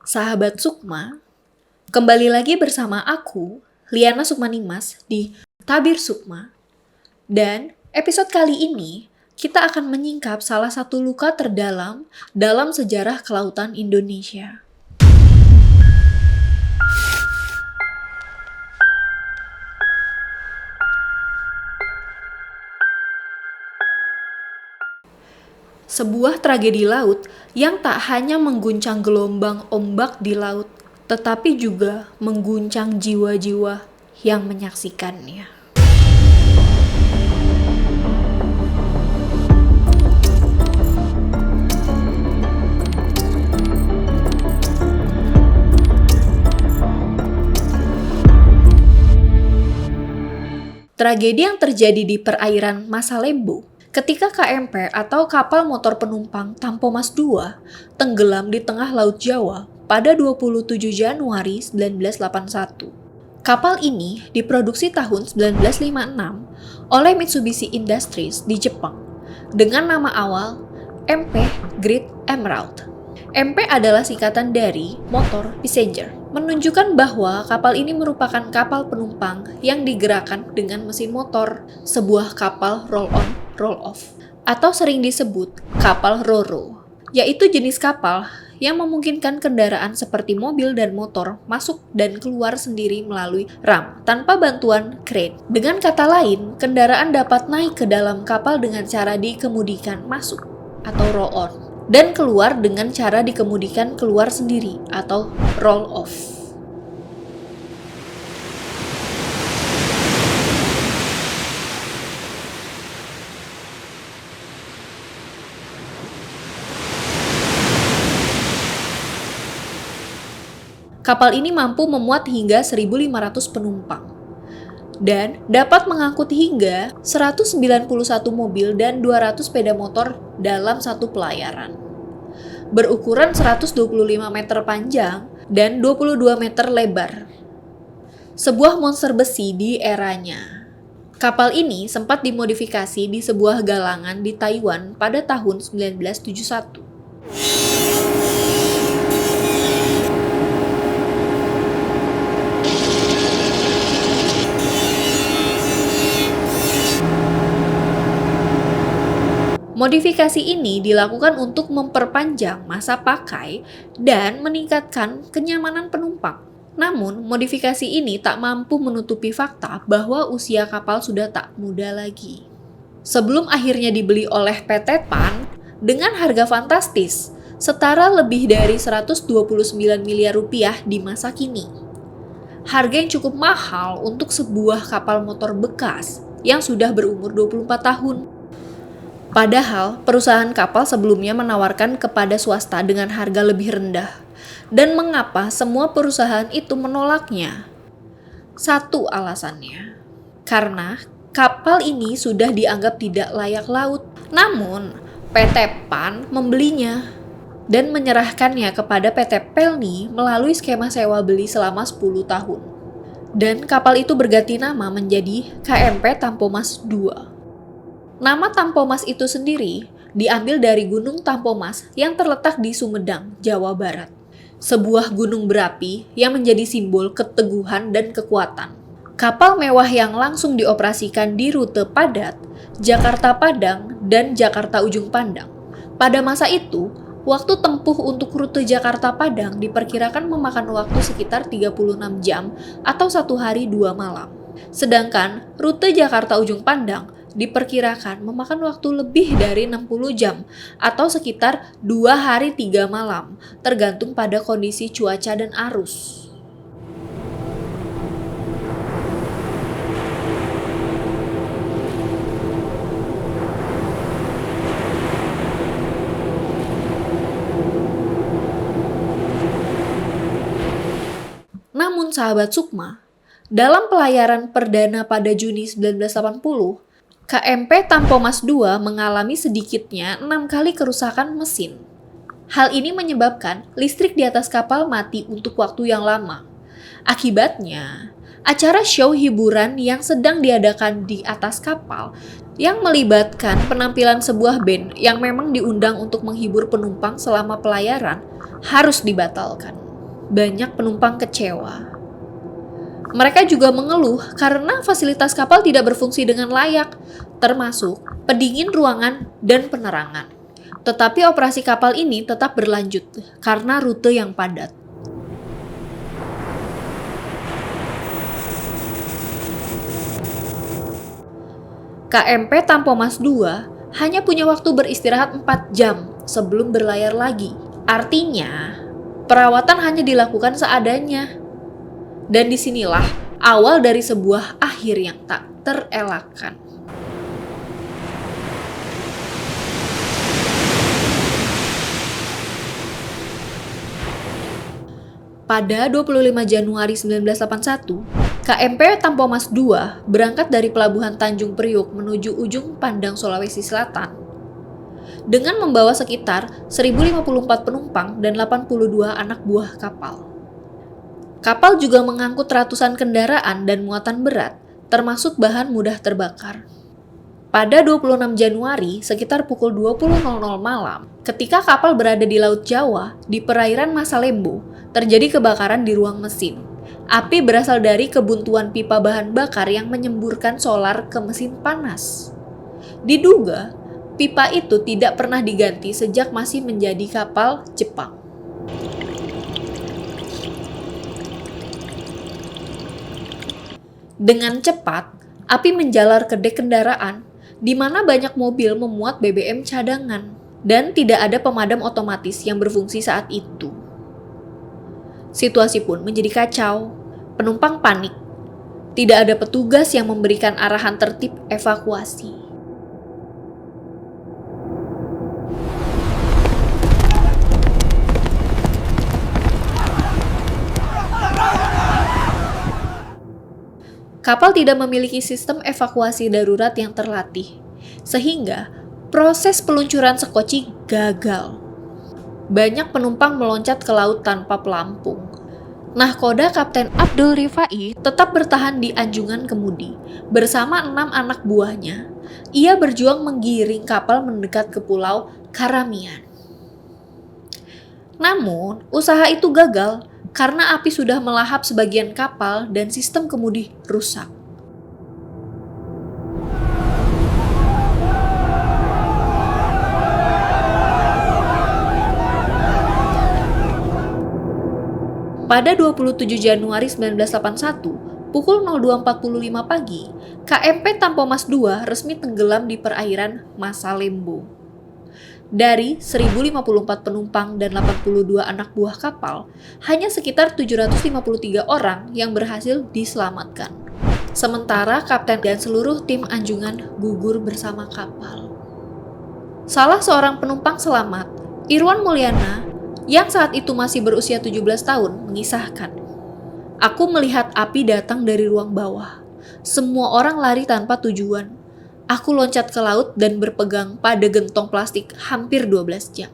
Sahabat Sukma, kembali lagi bersama aku, Liana Sukmanimas di Tabir Sukma. Dan episode kali ini, kita akan menyingkap salah satu luka terdalam dalam sejarah kelautan Indonesia. Sebuah tragedi laut yang tak hanya mengguncang gelombang ombak di laut, tetapi juga mengguncang jiwa-jiwa yang menyaksikannya. Tragedi yang terjadi di perairan Masalembo ketika KMP atau kapal motor penumpang Tampomas II tenggelam di tengah Laut Jawa pada 27 Januari 1981. Kapal ini diproduksi tahun 1956 oleh Mitsubishi Industries di Jepang dengan nama awal MP Great Emerald. MP adalah singkatan dari Motor Passenger, menunjukkan bahwa kapal ini merupakan kapal penumpang yang digerakkan dengan mesin motor, sebuah kapal roll-on, roll-off, atau sering disebut kapal Ro-Ro, yaitu jenis kapal yang memungkinkan kendaraan seperti mobil dan motor masuk dan keluar sendiri melalui ram tanpa bantuan crane. Dengan kata lain, kendaraan dapat naik ke dalam kapal dengan cara dikemudikan masuk atau roll-on, dan keluar dengan cara dikemudikan keluar sendiri atau roll-off. Kapal ini mampu memuat hingga 1.500 penumpang dan dapat mengangkut hingga 191 mobil dan 200 sepeda motor dalam satu pelayaran. Berukuran 125 meter panjang dan 22 meter lebar. Sebuah monster besi di eranya. Kapal ini sempat dimodifikasi di sebuah galangan di Taiwan pada tahun 1971. Modifikasi ini dilakukan untuk memperpanjang masa pakai dan meningkatkan kenyamanan penumpang. Namun, modifikasi ini tak mampu menutupi fakta bahwa usia kapal sudah tak muda lagi. Sebelum akhirnya dibeli oleh PT PAN dengan harga fantastis, setara lebih dari 129 miliar rupiah di masa kini. Harga yang cukup mahal untuk sebuah kapal motor bekas yang sudah berumur 24 tahun. Padahal, perusahaan kapal sebelumnya menawarkan kepada swasta dengan harga lebih rendah. Dan mengapa semua perusahaan itu menolaknya? Satu alasannya, karena kapal ini sudah dianggap tidak layak laut. Namun, PT PAN membelinya dan menyerahkannya kepada PT Pelni melalui skema sewa beli selama 10 tahun. Dan kapal itu berganti nama menjadi KMP Tampomas II. Nama Tampomas itu sendiri diambil dari Gunung Tampomas yang terletak di Sumedang, Jawa Barat. Sebuah gunung berapi yang menjadi simbol keteguhan dan kekuatan. Kapal mewah yang langsung dioperasikan di rute padat, Jakarta Padang dan Jakarta Ujung Pandang. Pada masa itu, waktu tempuh untuk rute Jakarta Padang diperkirakan memakan waktu sekitar 36 jam atau 1 hari 2 malam. Sedangkan rute Jakarta Ujung Pandang diperkirakan memakan waktu lebih dari 60 jam atau sekitar 2 hari 3 malam, tergantung pada kondisi cuaca dan arus. Namun sahabat Sukma, dalam pelayaran perdana pada Juni 1980, KMP Tampomas II mengalami sedikitnya 6 kali kerusakan mesin. Hal ini menyebabkan listrik di atas kapal mati untuk waktu yang lama. Akibatnya, acara show hiburan yang sedang diadakan di atas kapal yang melibatkan penampilan sebuah band yang memang diundang untuk menghibur penumpang selama pelayaran harus dibatalkan. banyak penumpang kecewa. Mereka juga mengeluh karena fasilitas kapal tidak berfungsi dengan layak, termasuk pendingin ruangan dan penerangan. Tetapi operasi kapal ini tetap berlanjut karena rute yang padat. KMP Tampomas II hanya punya waktu beristirahat 4 jam sebelum berlayar lagi. Artinya, perawatan hanya dilakukan seadanya. Dan disinilah awal dari sebuah akhir yang tak terelakkan. Pada 25 Januari 1981, KMP Tampomas II berangkat dari Pelabuhan Tanjung Priok menuju ujung Pandang, Sulawesi Selatan dengan membawa sekitar 1.054 penumpang dan 82 anak buah kapal. Kapal juga mengangkut ratusan kendaraan dan muatan berat, termasuk bahan mudah terbakar. Pada 26 Januari, sekitar pukul 20.00 malam, ketika kapal berada di Laut Jawa, di perairan Masalembo, terjadi kebakaran di ruang mesin. Api berasal dari kebuntuan pipa bahan bakar yang menyemburkan solar ke mesin panas. Diduga, pipa itu tidak pernah diganti sejak masih menjadi kapal Jepang. Dengan cepat, api menjalar ke dek kendaraan, di mana banyak mobil memuat BBM cadangan, dan tidak ada pemadam otomatis yang berfungsi saat itu. Situasi pun menjadi kacau, penumpang panik, tidak ada petugas yang memberikan arahan tertib evakuasi. Kapal tidak memiliki sistem evakuasi darurat yang terlatih, sehingga proses peluncuran sekoci gagal. Banyak penumpang meloncat ke laut tanpa pelampung. Nahkoda Kapten Abdul Rifai tetap bertahan di anjungan kemudi. Bersama 6 anak buahnya, ia berjuang menggiring kapal mendekat ke Pulau Karamian. Namun, usaha itu gagal karena api sudah melahap sebagian kapal dan sistem kemudi rusak. Pada 27 Januari 1981, pukul 02.45 pagi, KMP Tampomas II resmi tenggelam di perairan Masalembo. Dari 1.054 penumpang dan 82 anak buah kapal, hanya sekitar 753 orang yang berhasil diselamatkan. Sementara kapten dan seluruh tim anjungan gugur bersama kapal. Salah seorang penumpang selamat, Irwan Mulyana, yang saat itu masih berusia 17 tahun, mengisahkan, "Aku melihat api datang dari ruang bawah. Semua orang lari tanpa tujuan. Aku loncat ke laut dan berpegang pada gentong plastik hampir 12 jam.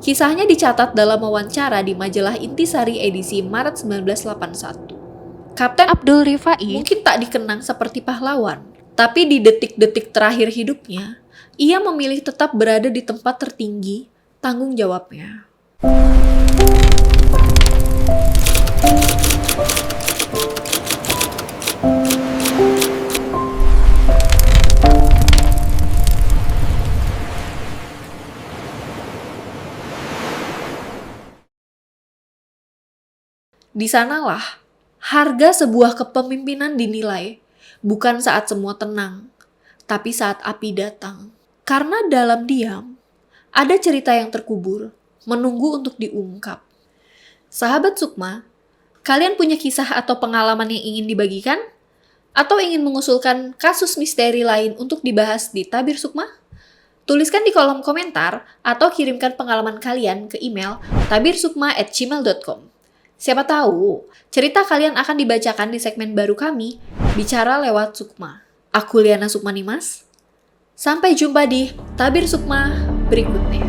Kisahnya dicatat dalam wawancara di majalah Intisari edisi Maret 1981. Kapten Abdul Rifai mungkin tak dikenang seperti pahlawan, tapi di detik-detik terakhir hidupnya, ia memilih tetap berada di tempat tertinggi tanggung jawabnya. Di sanalah harga sebuah kepemimpinan dinilai, bukan saat semua tenang, tapi saat api datang. Karena dalam diam, ada cerita yang terkubur, menunggu untuk diungkap. Sahabat Sukma, kalian punya kisah atau pengalaman yang ingin dibagikan? Atau ingin mengusulkan kasus misteri lain untuk dibahas di Tabir Sukma? Tuliskan di kolom komentar atau kirimkan pengalaman kalian ke email tabirsukma@gmail.com. Siapa tahu, cerita kalian akan dibacakan di segmen baru kami, Bicara Lewat Sukma. Aku Liana Sukmanimas. Sampai jumpa di Tabir Sukma berikutnya.